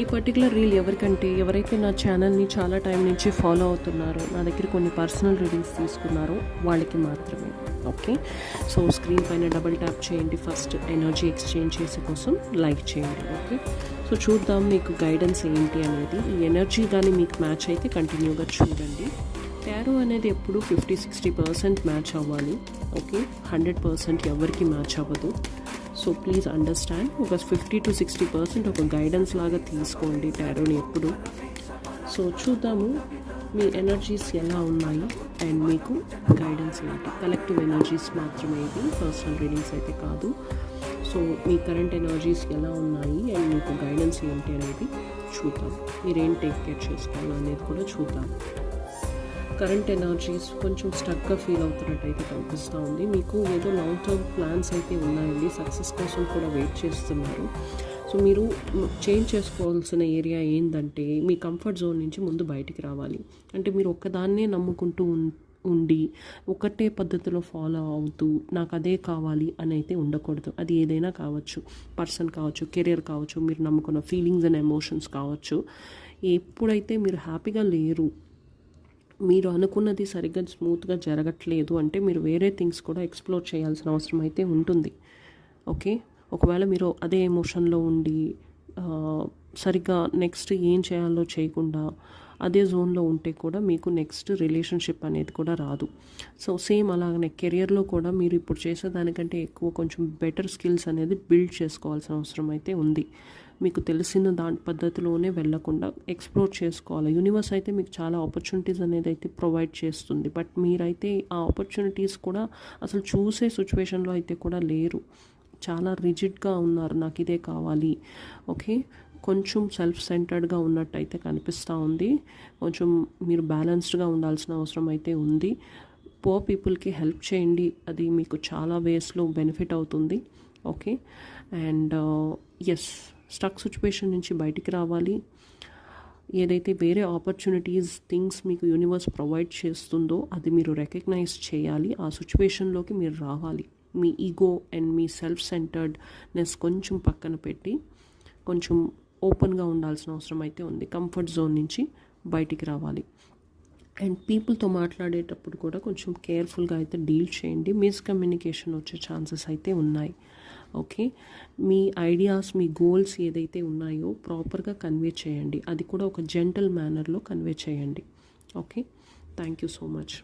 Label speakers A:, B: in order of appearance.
A: ఈ particular reel ఎవరైతే నా ఛానల్ని చాలా టైం నుంచి ఫాలో అవుతున్నారో, నా దగ్గర కొన్ని పర్సనల్ రీడింగ్స్ తీసుకున్నారో వాళ్ళకి మాత్రమే. ఓకే, సో స్క్రీన్ పైన డబుల్ ట్యాప్ చేయండి. ఫస్ట్ ఎనర్జీ ఎక్స్చేంజ్ చేసే కోసం లైక్ చేయండి. ఓకే, సో చూద్దాం మీకు గైడెన్స్ ఏంటి అనేది. ఈ ఎనర్జీ కానీ మీకు మ్యాచ్ అయితే కంటిన్యూగా చూడండి. టారో అనేది ఎప్పుడు 50-60% మ్యాచ్ అవ్వాలి. ఓకే, 100% ఎవరికి మ్యాచ్ అవ్వదు. సో ప్లీజ్ అండర్స్టాండ్, ఒక 50-60% ఒక గైడెన్స్ లాగా తీసుకోండి టారోని ఎప్పుడు. సో చూద్దాము మీ ఎనర్జీస్ ఎలా ఉన్నాయి అండ్ మీకు గైడెన్స్ ఏంటి. కలెక్టివ్ ఎనర్జీస్ మాత్రమే ఇది, పర్సనల్ రీడింగ్స్ అయితే కాదు. సో మీ కరెంట్ ఎనర్జీస్ ఎలా ఉన్నాయి అండ్ మీకు గైడెన్స్ ఏంటి అనేది చూద్దాం. మీరేం టేక్ కేర్ చేసుకోవాలి అనేది కూడా చూద్దాం. కరెంట్ ఎనర్జీస్ కొంచెం స్టక్గా ఫీల్ అవుతున్నట్టు అయితే కనిపిస్తూ ఉంది. మీకు ఏదో లాంగ్ టర్మ్ ప్లాన్స్ అయితే ఉన్నాయండి, సక్సెస్ కోసం కూడా వెయిట్ చేస్తున్నారు. సో మీరు చేంజ్ చేసుకోవాల్సిన ఏరియా ఏంటంటే, మీ కంఫర్ట్ జోన్ నుంచి ముందు బయటికి రావాలి. అంటే మీరు ఒక్కదాన్నే నమ్ముకుంటూ ఉండి ఒకటే పద్ధతిలో ఫాలో అవుతూ నాకు అదే కావాలి అని అయితే ఉండకూడదు. అది ఏదైనా కావచ్చు, పర్సన్ కావచ్చు, కెరియర్ కావచ్చు, మీరు నమ్ముకున్న ఫీలింగ్స్ అండ్ ఎమోషన్స్ కావచ్చు. ఎప్పుడైతే మీరు హ్యాపీగా లేరు, మీరు అనుకున్నది సరిగ్గా స్మూత్గా జరగట్లేదు అంటే మీరు వేరే థింగ్స్ కూడా ఎక్స్ప్లోర్ చేయాల్సిన అవసరం అయితే ఉంటుంది. ఓకే, ఒకవేళ మీరు అదే ఎమోషన్లో ఉండి సరిగ్గా నెక్స్ట్ ఏం చేయాలో చేయకుండా అదే జోన్లో ఉంటే కూడా మీకు నెక్స్ట్ రిలేషన్షిప్ అనేది కూడా రాదు. సో సేమ్ అలాగనే కెరియర్లో కూడా మీరు ఇప్పుడు చేసేదానికంటే ఎక్కువ కొంచెం బెటర్ స్కిల్స్ అనేది బిల్డ్ చేసుకోవాల్సిన అవసరం అయితే ఉంది. మీకు తెలిసిన దాని పద్ధతిలోనే వెళ్ళకుండా ఎక్స్ప్లోర్ చేసుకోవాలి. యూనివర్స్ అయితే మీకు చాలా ఆపర్చునిటీస్ అనేది అయితే ప్రొవైడ్ చేస్తుంది. బట్ మీరైతే ఆ ఆపర్చునిటీస్ కూడా అసలు చూసే సిచ్యువేషన్లో అయితే కూడా లేరు. చాలా రిజిడ్గా ఉన్నారు, నాకు ఇదే కావాలి. ఓకే, కొంచెం సెల్ఫ్ సెంటర్డ్గా ఉన్నట్టు అయితే కనిపిస్తూ ఉంది. కొంచెం మీరు బ్యాలెన్స్డ్గా ఉండాల్సిన అవసరం అయితే ఉంది. పూర్ పీపుల్కి హెల్ప్ చేయండి, అది మీకు చాలా వేస్లో బెనిఫిట్ అవుతుంది. Okay, and yes, stuck situation నుంచి బయటికి రావాలి. ఏదైతే వేరే ఆపర్చునిటీస్ థింగ్స్ మీకు యూనివర్స్ ప్రొవైడ్ చేస్తుందో అది మీరు రికగ్నైజ్ చేయాలి. ఆ సిచ్యువేషన్లోకి మీరు రావాలి. మీ ఈగో అండ్ మీ సెల్ఫ్ సెంటర్డ్నెస్ కొంచెం పక్కన పెట్టి కొంచెం ఓపెన్గా ఉండాల్సిన అవసరం అయితే ఉంది. కంఫర్ట్ జోన్ నుంచి బయటికి రావాలి. అండ్ పీపుల్తో మాట్లాడేటప్పుడు కూడా కొంచెం కేర్ఫుల్గా అయితే డీల్ చేయండి. మిస్కమ్యూనికేషన్ వచ్చే ఛాన్సెస్ అయితే ఉన్నాయి. ఓకే, మీ ఐడియాస్, మీ గోల్స్ ఏదైతే ఉన్నాయో ప్రాపర్గా కన్వే చేయండి. అది కూడా ఒక జెంటల్ మేనర్లో కన్వే చేయండి. Okay, thank you so much.